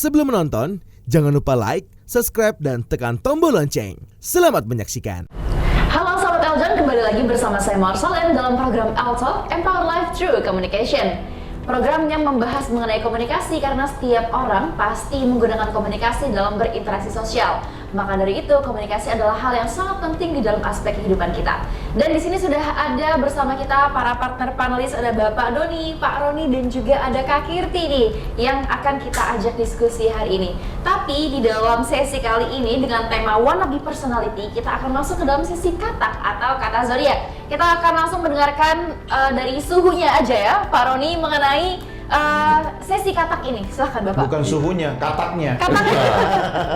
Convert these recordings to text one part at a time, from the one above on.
Sebelum menonton, jangan lupa like, subscribe, dan tekan tombol lonceng. Selamat menyaksikan. Halo Sobat Eljon, kembali lagi bersama saya Marcelin dalam program Eltalk Empower Life Through Communication. Program yang membahas mengenai komunikasi karena setiap orang pasti menggunakan komunikasi dalam berinteraksi sosial. Maka dari itu, komunikasi adalah hal yang sangat penting di dalam aspek kehidupan kita. Dan di sini sudah ada bersama kita para partner panelis, ada Bapak Doni, Pak Roni, dan juga ada Kak Kirti nih yang akan kita ajak diskusi hari ini. Tapi di dalam sesi kali ini dengan tema Wannabe Personality, kita akan masuk ke dalam sesi katak atau kata zodiak. Kita akan langsung mendengarkan dari suhunya aja ya, Pak Roni, mengenai sesi katak ini. Silahkan Bapak. Bukan suhunya, kataknya.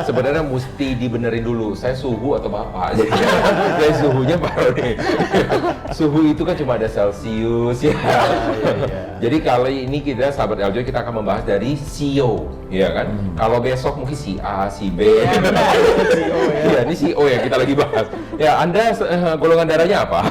Sebenarnya mesti dibenerin dulu, saya suhu atau bapak. Jadi saya suhunya Pak Roni. Suhu itu kan cuma ada Celsius ya. Jadi kali ini kita sahabat Eljon kita akan membahas dari CEO, ya kan? Kalau besok mungkin si A, si B. Iya, ini CEO ya kita lagi bahas. Ya, Anda golongan darahnya apa?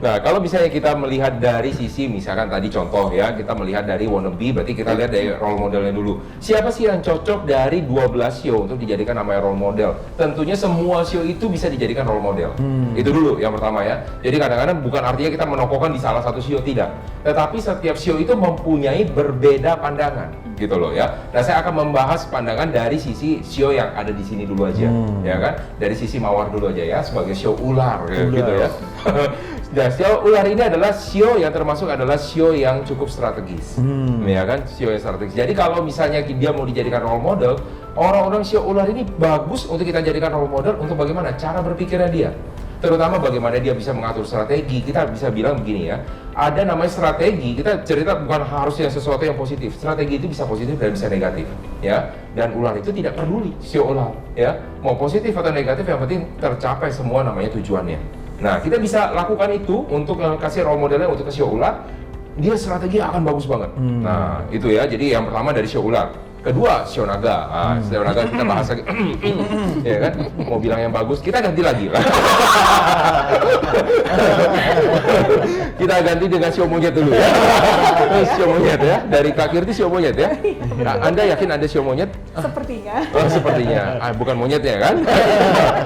Nah, kalau misalnya kita melihat dari sisi misalkan tadi contoh ya, kita melihat dari wannabe, berarti kita lihat dari role modelnya dulu. Siapa sih yang cocok dari 12 CEO untuk dijadikan namanya role model? Tentunya semua CEO itu bisa dijadikan role model. Itu dulu yang pertama ya. Jadi kadang-kadang bukan artinya kita menokohkan di salah satu CEO, tidak. Tetapi setiap CEO itu mempunyai berbeda pandangan, gitu loh ya. Nah, saya akan membahas pandangan dari sisi CEO yang ada di sini dulu aja, ya kan? Dari sisi Mawar dulu aja ya, sebagai CEO ular, gitu ya. Nah, CEO ular ini adalah CEO yang termasuk adalah CEO yang cukup strategis, ya kan? CEO yang strategis. Jadi kalau misalnya dia mau dijadikan role model, orang-orang CEO ular ini bagus untuk kita jadikan role model untuk bagaimana cara berpikirnya dia. Terutama bagaimana dia bisa mengatur strategi. Kita bisa bilang begini ya, ada namanya strategi, kita cerita bukan harus yang sesuatu yang positif. Strategi itu bisa positif dan bisa negatif, ya. Dan ular itu tidak peduli, CEO ular, ya. Mau positif atau negatif, yang penting tercapai semua namanya tujuannya. Nah, kita bisa lakukan itu untuk kasih role modelnya untuk ke CEO ular, dia strategi akan bagus banget. Nah, itu ya, jadi yang pertama dari CEO ular. Kedua, CEO naga. CEO naga kita bahas lagi. Ya kan? Mau bilang yang bagus, kita ganti lagi lah. Kita ganti dengan CEO monyet dulu ya. CEO monyet ya. Dari Kak Kirti CEO monyet ya. Nah, Anda yakin Anda CEO monyet? Sepertinya. Oh, sepertinya. Bukan monyetnya kan?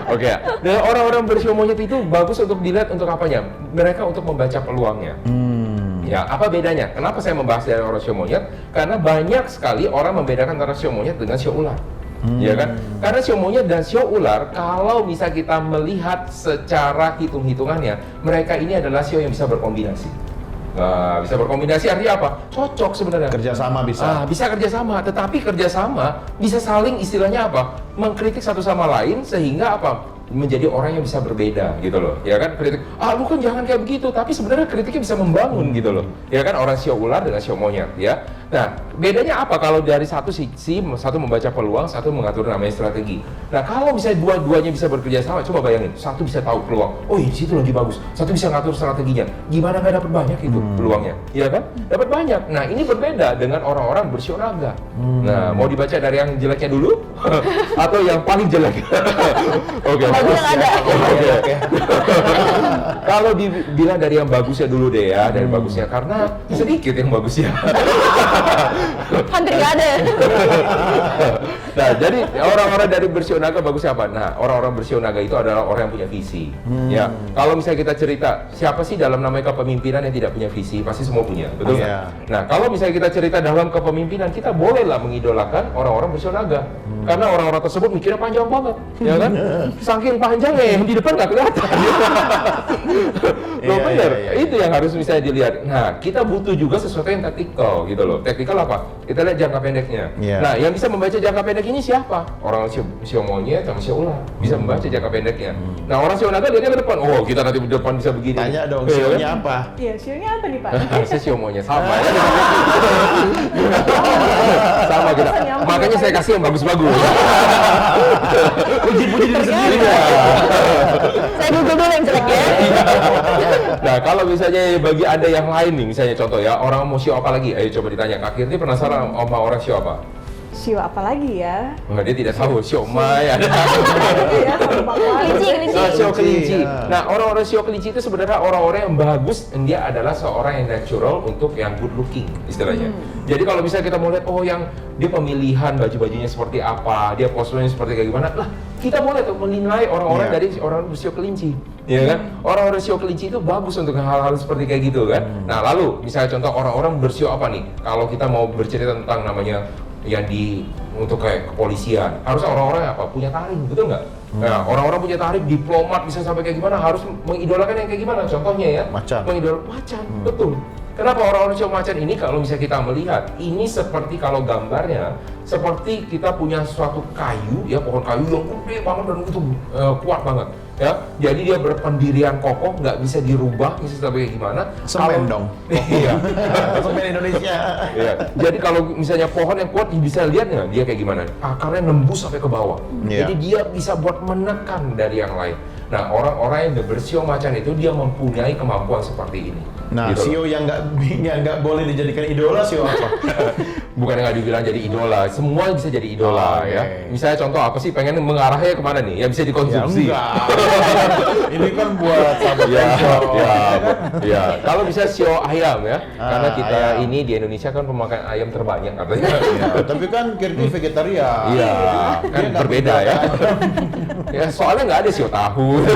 Oke ya. Dan orang-orang bersio monyet itu bagus untuk dilihat untuk apanya? Mereka untuk membaca peluangnya. Ya, apa bedanya? Kenapa saya membahas dari orang sio monyet? Karena banyak sekali orang membedakan antara sio monyet dengan sio ular. Ya kan? Karena sio monyet dan sio ular, kalau bisa kita melihat secara hitung-hitungannya, mereka ini adalah sio yang bisa berkombinasi. Bisa berkombinasi artinya apa? Cocok sebenarnya. Kerjasama bisa. Bisa kerjasama, tetapi kerjasama bisa saling istilahnya apa? Mengkritik satu sama lain sehingga apa? Menjadi orang yang bisa berbeda gitu loh, ya kan? Kritik, lu kan jangan kayak begitu, tapi sebenarnya kritiknya bisa membangun gitu loh, ya kan? Orang sio ular dengan sio monyet, ya. Nah, bedanya apa kalau dari satu sisi, satu membaca peluang, satu mengatur namanya strategi. Nah, kalau misalnya dua-duanya bisa bekerja sama, coba bayangin, satu bisa tahu peluang, oh di situ lagi bagus, satu bisa ngatur strateginya, gimana nggak dapat banyak itu peluangnya, ya kan? Dapat banyak. Nah, ini berbeda dengan orang-orang bersio naga. Nah, mau dibaca dari yang jeleknya dulu atau yang paling jelek? Oke. Oke. Kalau dibilang dari yang bagusnya dulu deh ya, dari bagusnya karena sedikit yang bagusnya. Hampir nggak ada. Nah, jadi orang-orang dari bersio naga bagusnya apa? Nah, orang-orang bersio naga itu adalah orang yang punya visi. Ya, kalau misalnya kita cerita, siapa sih dalam namanya kepemimpinan yang tidak punya visi? Pasti semua punya, betul nggak? Nah, kalau misalnya kita cerita dalam kepemimpinan, kita bolehlah mengidolakan orang-orang bersio naga. Karena orang-orang tersebut mikirnya panjang banget, ya kan? Saking panjangnya yang di depan nggak kelihatan. Loh, bener, itu yang harus misalnya dilihat. Nah, kita butuh juga sesuatu yang taktikal gitu loh. Taktikal apa? Kita lihat jangka pendeknya. Nah, yang bisa membaca jangka pendek ini siapa? Orang sio monyet sama sio ular bisa membaca jangka pendeknya. Nah, orang sio naga lihatnya ke depan. Oh, kita nanti di depan bisa begini. Tanya dong, sionya apa? Iya, sionya apa nih Pak? Harusnya sio monyet sama ya. Sama kita. Makanya saya kasih yang bagus-bagus. Puji-puji diri sendiri ya. Saya google dulu yang jelek ya. Nah, kalau misalnya bagi Anda yang lain nih, misalnya contoh ya, orang mau sio apa lagi? Ayo coba ditanya. Kak Kirti penasaran sama orang sio apa? Sio apa lagi ya? Wah, dia tidak tahu siomay ada. Iya, sama bakwan. Kelinci. Sio kelinci. Ya. Nah, orang-orang sio kelinci itu sebenarnya orang-orang yang bagus, dan dia adalah seorang yang natural untuk yang good looking istilahnya. Jadi kalau bisa kita mau lihat, oh yang dia pemilihan baju-bajunya seperti apa, dia posturnya seperti kayak gimana, lah kita boleh tuh menilai orang-orang Iya. dari orang sio kelinci, ya kan? Orang-orang sio kelinci itu bagus untuk hal-hal seperti kayak gitu kan. Nah, lalu misalnya contoh orang-orang bersio apa nih? Kalau kita mau bercerita tentang namanya yang untuk kayak kepolisian, harus orang-orang apa punya taring, betul nggak? Nah, orang-orang punya taring, diplomat bisa sampai kayak gimana, harus mengidolakan yang kayak gimana? Contohnya ya, Macan. Macan, betul. Kenapa orang-orang sio macan ini kalau misalnya kita melihat, ini seperti kalau gambarnya seperti kita punya suatu kayu ya, pohon kayu yang gede banget dan itu kuat banget ya. Jadi dia berpendirian kokoh, nggak bisa dirubah, bisa sampai kayak gimana. Semen dong. Iya. Semen Indonesia. Iya. Jadi kalau misalnya pohon yang kuat, bisa lihat nggak dia kayak gimana? Akarnya nembus sampai ke bawah. Iya. Jadi dia bisa buat menekan dari yang lain. Nah, orang-orang yang bersio macan itu dia mempunyai kemampuan seperti ini. Nah, Gitu sio loh. yang nggak boleh dijadikan idola sio apa? Bukan nggak dibilang jadi idola, semua bisa jadi idola Oh, ya. oke. Misalnya contoh apa sih, pengen mengarahnya kemana nih? Ya bisa Ya dikonsumsi. enggak. Ini kan buat sahabat Ya, Show. ya. Kalau bisa sio ayam ya, karena kita ayam. ini di Indonesia kan pemakan ayam terbanyak katanya. Ya, tapi kan Kirti vegetarian. Iya, kan Dia nggak berbeda ya. bedakan. Ya soalnya nggak ada sio tahu,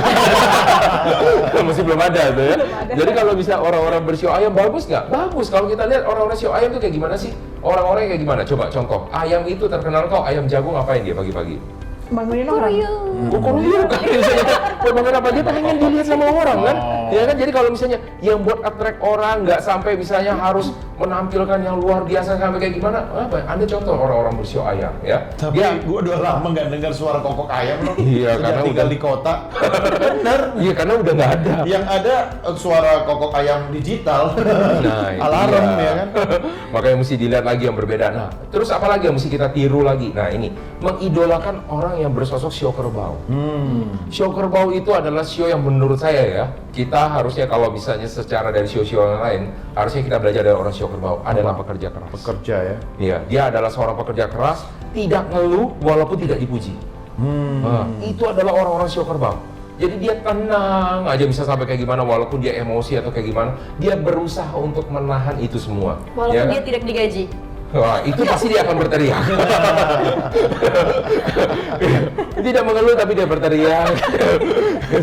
masih belum ada tuh ya. Jadi kalau bisa orang-orang bersio ayam bagus nggak? Bagus. Kalau kita lihat orang-orang sio ayam tuh kayak gimana sih? Orang-orang kayak gimana? Coba contoh. Ayam itu terkenal kok ayam jago ngapain dia pagi-pagi? Bangunin orang. Kuruyuk kan misalnya. Bangun apa dia pengen dilihat sama orang kan? Oh. Ya kan, jadi kalau misalnya yang buat attract orang nggak sampai misalnya harus menampilkan yang luar biasa sampai kayak gimana? Apa? Anda contoh orang-orang bersio ayam ya. Tapi Dia gue udah lama nggak dengar suara kokok ayam loh. Iya, Sejak karena tinggal udah- di kota. Bener. iya karena udah nggak ada. Yang ada suara kokok ayam digital. Nah, itu Alarm dia. ya kan. Makanya mesti dilihat lagi yang berbeda. Nah, terus apa lagi yang mesti kita tiru lagi? Nah, ini mengidolakan orang yang bersosok sio kerbau. Sio kerbau itu adalah sio yang menurut saya ya, kita harusnya kalau misalnya secara dari sio-sio yang lain, harusnya kita belajar dari orang sio kerbau adalah pekerja keras. Pekerja ya. Iya, dia adalah seorang pekerja keras, tidak ngeluh walaupun tidak dipuji. Nah, itu adalah orang-orang sio kerbau. Jadi dia tenang aja, bisa sampai kayak gimana walaupun dia emosi atau kayak gimana, dia berusaha untuk menahan itu semua. Walaupun ya kan? dia tidak digaji. Wah, itu pasti dia akan berteriak. Tidak mengeluh tapi dia berteriak.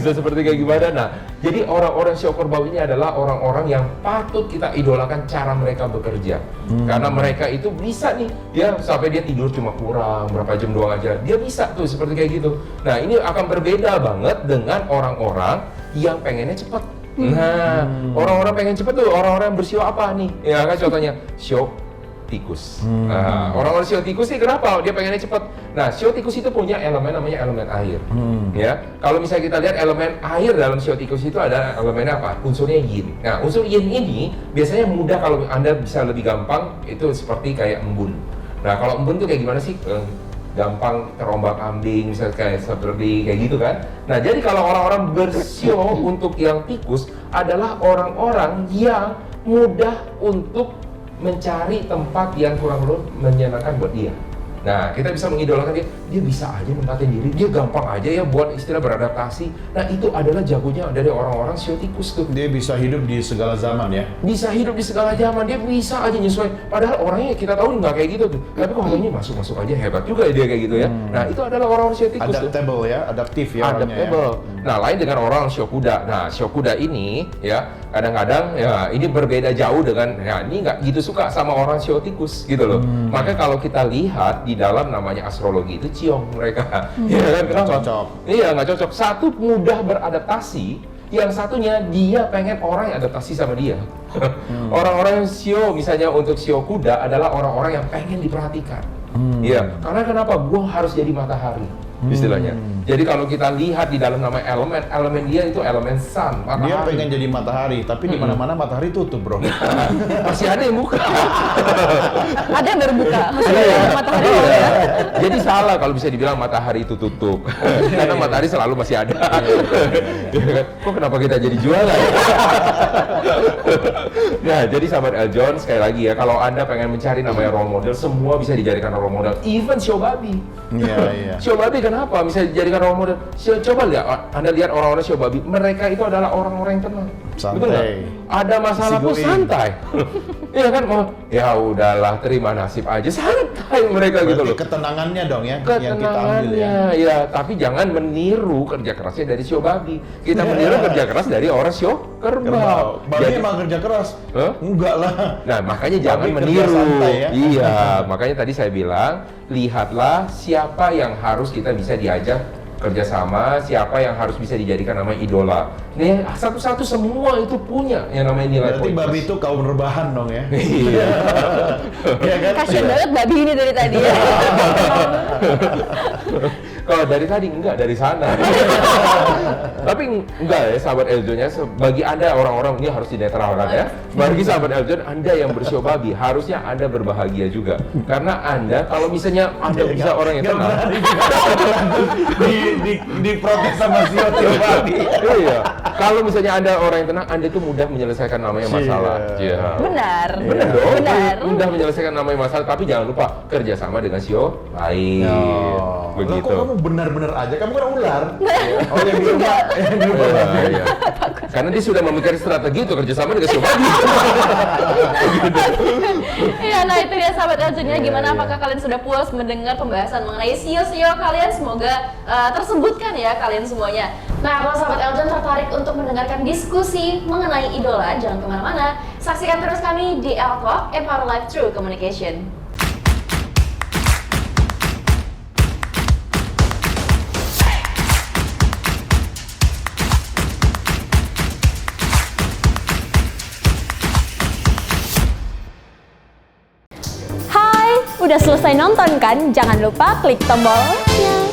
Seperti kayak gimana? Nah, jadi orang-orang sio kerbau ini adalah orang-orang yang patut kita idolakan cara mereka bekerja. Karena mereka itu bisa nih, dia sampai dia tidur cuma kurang berapa jam doang aja. Dia bisa tuh seperti kayak gitu. Nah, ini akan berbeda banget dengan orang-orang yang pengennya cepat. Nah, orang-orang pengen cepet tuh, orang-orang yang bersio apa nih? Ya kan contohnya sio tikus. Nah, orang-orang sio tikus sih kenapa? Dia pengennya cepet. Nah, sio tikus itu punya elemen namanya elemen air. Ya, kalau misalnya kita lihat elemen air dalam sio tikus itu ada elemen apa? Unsurnya yin. Nah, unsur yin ini biasanya mudah kalau Anda bisa lebih gampang itu seperti kayak embun. Nah, kalau embun tuh kayak gimana sih? Gampang terombang-ambing, misalnya kayak seperti kayak gitu kan. Nah, jadi kalau orang-orang bersio untuk yang tikus adalah orang-orang yang mudah untuk mencari tempat yang kurang lebih menyenangkan buat dia. Nah, kita bisa mengidolakan dia bisa aja nempatin diri, dia gampang aja ya buat istilah beradaptasi. Nah, itu adalah jagonya dari orang-orang sio tikus tuh. Dia bisa hidup di segala zaman ya. Bisa hidup di segala zaman, dia bisa aja nyesuai. Padahal orangnya kita tahu nggak kayak gitu tuh. Tapi kok ini masuk-masuk aja, hebat juga dia kayak gitu ya. Nah, itu adalah orang-orang sio tikus tuh. Adaptable ya, adaptif ya orangnya ya. Adaptable. Nah, lain dengan orang sio kuda. Nah, sio kuda ini ya kadang-kadang ya ini berbeda jauh dengan ya ini nggak gitu suka sama orang sio tikus gitu loh. Maka kalau kita lihat di dalam namanya astrologi itu ciong mereka. Ya kan Nggak kenapa? cocok. Iya, nggak cocok. Satu mudah beradaptasi, yang satunya dia pengen orang yang adaptasi sama dia. Orang-orang sio misalnya untuk sio kuda adalah orang-orang yang pengen diperhatikan. Iya, karena kenapa? Gua harus jadi matahari. istilahnya. Jadi kalau kita lihat di dalam nama elemen dia itu elemen sun, matahari. Dia pengen jadi matahari, tapi di mana-mana matahari tutup, bro. Masih ada yang buka. Ada yang baru buka, masih Iya. ada matahari. Iya. Jadi salah kalau bisa dibilang matahari itu tutup. Karena matahari selalu masih ada. Kok kenapa kita jadi jualan? Nah, jadi sahabat Eljon, sekali lagi ya, kalau Anda pengen mencari namanya role model, semua bisa dijadikan role model. Even Shobabi. Iya. Shobabi kenapa bisa dijadikan role model? Coba lihat, Anda lihat orang-orang Shobabi, mereka itu adalah orang-orang yang tenang. Santai. Betul nggak? Ada masalah pun Easy going. santai. Iya kan? Oh, ya udahlah, terima nasib aja, santai mereka gitu Berarti loh. ketenangannya dong ya, yang kita ambil ya. Ya, tapi jangan meniru kerja kerasnya dari Shobabi. Kita meniru kerja keras dari orang show kerbau. Babi emang kerja keras? Hah? Enggak lah. Nah, makanya jangan Babi kerja meniru. santai ya. Iya, makanya tadi saya bilang, lihatlah siapa yang harus kita bisa diajak kerjasama, siapa yang harus bisa dijadikan nama idola. Nih, satu-satu semua itu punya yang namanya nilai Berarti poin babi plus. itu kaum rebahan dong ya. Iya. Iya kan? Kasian banget babi ini dari tadi ya. Kalau dari tadi enggak, dari sana. Tapi enggak ya sahabat Eljonnya, bagi Anda orang-orang ini harus dinetralkan ya. Bagi sahabat Eljon, Anda yang bershobabi harusnya Anda berbahagia juga. Karena Anda kalau misalnya Anda bisa orang yang Nggak tenang. berani di protes sama si Otio babi. Iya. Kalau misalnya Anda orang yang tenang, Anda itu mudah menyelesaikan namanya masalah. Iya. Benar. Benar dong. Benar. Mudah menyelesaikan namanya masalah, tapi jangan lupa kerjasama dengan Sio lain. Lah, Begitu. kok kamu benar-benar aja? Kamu kan ular. Oh yang di rumah, yang di rumah. Iya, iya. Karena dia sudah memikirkan strategi untuk kerjasama dengan Sio babi. Iya, nah itu dia sahabat Eljonnya. Gimana? iya. Apakah kalian sudah puas mendengar pembahasan mengenai sio-sio kalian? Semoga tersebutkan ya kalian semuanya. Nah, kalau sahabat Eljon tertarik untuk mendengarkan diskusi mengenai idola, jangan kemana-mana. Saksikan terus kami di L Talk, Empower Life Through Communication. Hai, udah selesai nonton kan? Jangan lupa klik tombolnya.